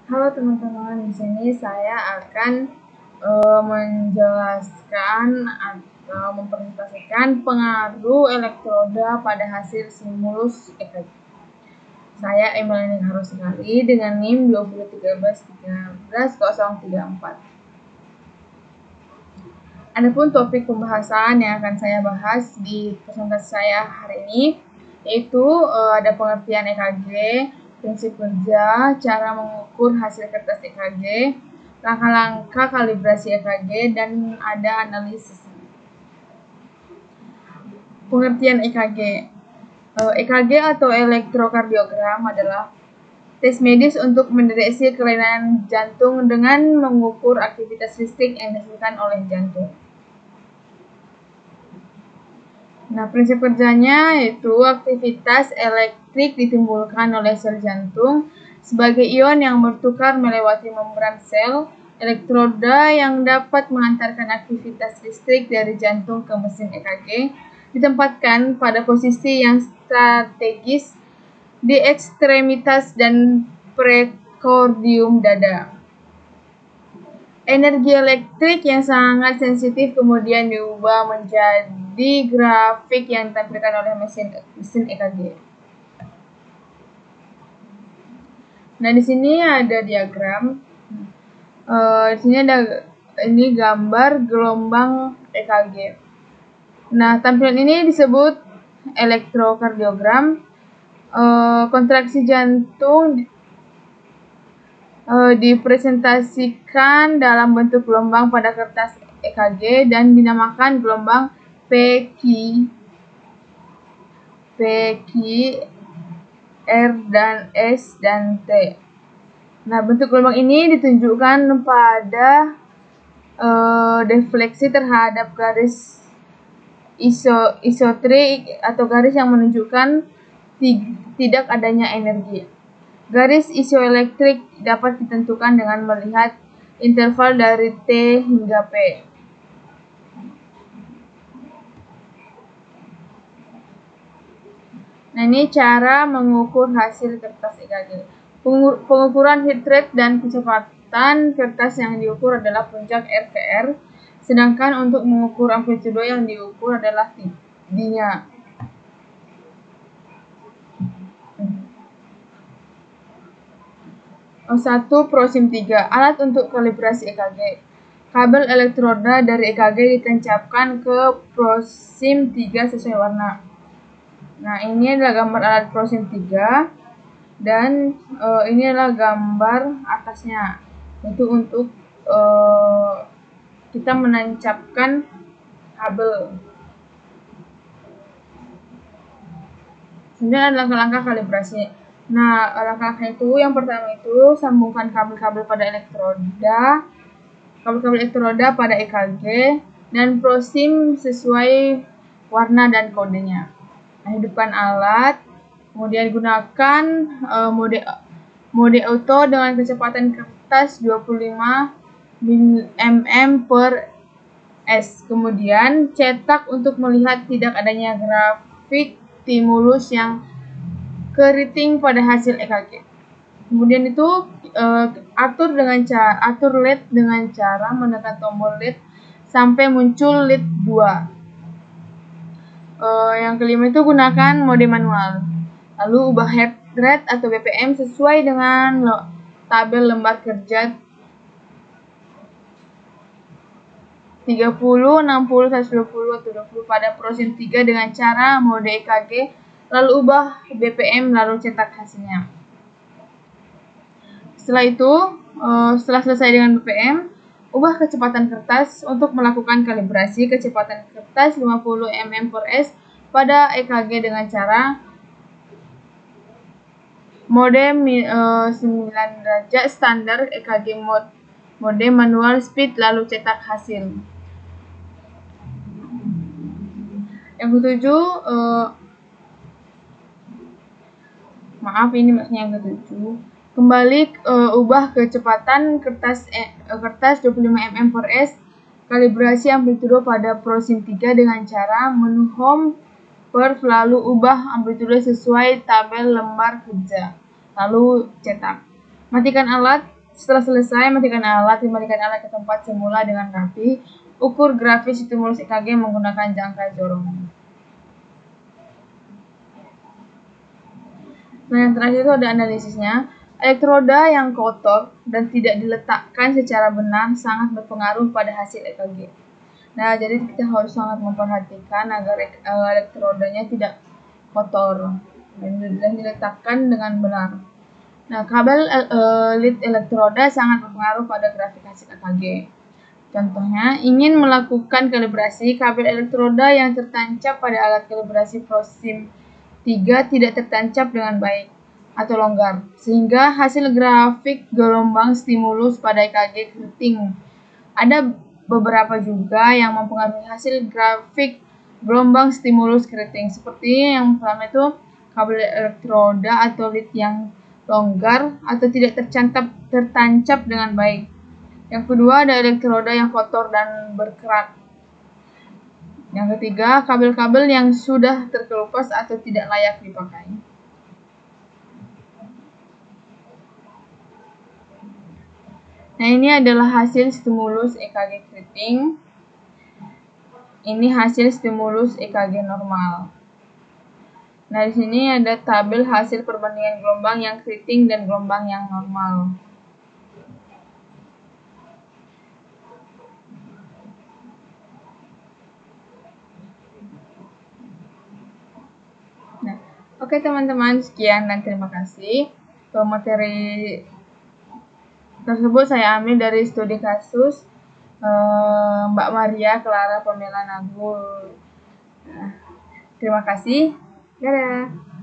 Halo teman-teman, di sini saya akan menjelaskan atau mempresentasikan pengaruh elektroda pada hasil simulus EKG. Saya Emelini Harusikali dengan NIM 2013-13034. Adapun topik pembahasan yang akan saya bahas di presentasi saya hari ini yaitu ada pengertian EKG, prinsip kerja, cara mengukur hasil kertas EKG, langkah-langkah kalibrasi EKG, dan ada analisis. Pengertian EKG. EKG atau elektrokardiogram adalah tes medis untuk mendeteksi kelainan jantung dengan mengukur aktivitas listrik yang dihasilkan oleh jantung. Nah, prinsip kerjanya yaitu aktivitas elektrik ditimbulkan oleh sel jantung sebagai ion yang bertukar melewati membran sel. Elektroda yang dapat mengantarkan aktivitas listrik dari jantung ke mesin EKG ditempatkan pada posisi yang strategis di ekstremitas dan prekordium dada. Energi elektrik yang sangat sensitif kemudian diubah menjadi grafik yang ditampilkan oleh mesin EKG. Nah, di sini ada diagram. Di sini ada gambar gelombang EKG. Nah, tampilan ini disebut elektrokardiogram. Kontraksi jantung dipresentasikan dalam bentuk gelombang pada kertas EKG dan dinamakan gelombang PQ, R dan S dan T. Nah, bentuk gelombang ini ditunjukkan pada defleksi terhadap garis isotrik atau garis yang menunjukkan tidak adanya energi. Garis isoelektrik dapat ditentukan dengan melihat interval dari T hingga P. Nah, ini cara mengukur hasil kertas EKG. Pengukuran heat rate dan kecepatan kertas yang diukur adalah puncak RPR, sedangkan untuk mengukur amplitudo yang diukur adalah T-nya. O1 Prosim 3, alat untuk kalibrasi EKG. Kabel elektroda dari EKG ditancapkan ke Prosim 3 sesuai warna. Nah, ini adalah gambar alat Prosim 3 dan ini adalah gambar atasnya. Itu untuk kita menancapkan kabel. Sebenarnya ada langkah-langkah kalibrasi. Nah, langkah-langkah itu yang pertama itu sambungkan kabel-kabel pada kabel-kabel elektroda pada EKG dan prosim sesuai warna dan kodenya. Nah, hidupkan alat, kemudian gunakan mode auto dengan kecepatan kertas 25 mm per S. Kemudian cetak untuk melihat tidak adanya grafik stimulus yang keriting pada hasil EKG. Kemudian itu atur LED dengan cara menekan tombol LED sampai muncul LED 2. Yang kelima itu gunakan mode manual. Lalu ubah heart rate atau BPM sesuai dengan tabel lembar kerja 30, 60, 120, atau 20 pada Prosim 3 dengan cara mode EKG, lalu ubah BPM, lalu cetak hasilnya. Setelah itu, setelah selesai dengan BPM, ubah kecepatan kertas untuk melakukan kalibrasi kecepatan kertas 50 mm per S pada EKG dengan cara mode 9 derajat standar EKG mode manual speed, lalu cetak hasil. Yang ketujuh, yang ketujuh, kembali ubah kecepatan kertas 25 mm per S, kalibrasi amplitudo pada Prosim 3 dengan cara menu home per, lalu ubah amplitudo sesuai tabel lembar kerja, lalu cetak. Matikan alat, Setelah selesai, matikan alat ke tempat semula dengan rapi. Ukur grafis stimulus EKG menggunakan jangka jorong. Nah, yang terakhir itu ada analisisnya. Elektroda yang kotor dan tidak diletakkan secara benar sangat berpengaruh pada hasil EKG. Nah, jadi kita harus sangat memperhatikan agar elektrodanya tidak kotor dan diletakkan dengan benar. Nah, kabel lead elektroda sangat berpengaruh pada grafik hasil EKG. Contohnya, ingin melakukan kalibrasi, kabel elektroda yang tertancap pada alat kalibrasi Prosim 3 tidak tertancap dengan baik atau longgar, sehingga hasil grafik gelombang stimulus pada EKG keriting. Ada beberapa juga yang mempengaruhi hasil grafik gelombang stimulus keriting, seperti yang pertama itu kabel elektroda atau lead yang longgar atau tidak tertancap dengan baik. Yang kedua ada elektroda yang kotor dan berkerak. Yang ketiga, kabel-kabel yang sudah terkelupas atau tidak layak dipakai. Nah, ini adalah hasil stimulus EKG keriting. Ini hasil stimulus EKG normal. Nah, di sini ada tabel hasil perbandingan gelombang yang keriting dan gelombang yang normal. Nah, oke teman-teman, sekian dan terima kasih. Materi tersebut saya ambil dari studi kasus Mbak Maria Clara Pamela Nagul. Nah, terima kasih. Dadah.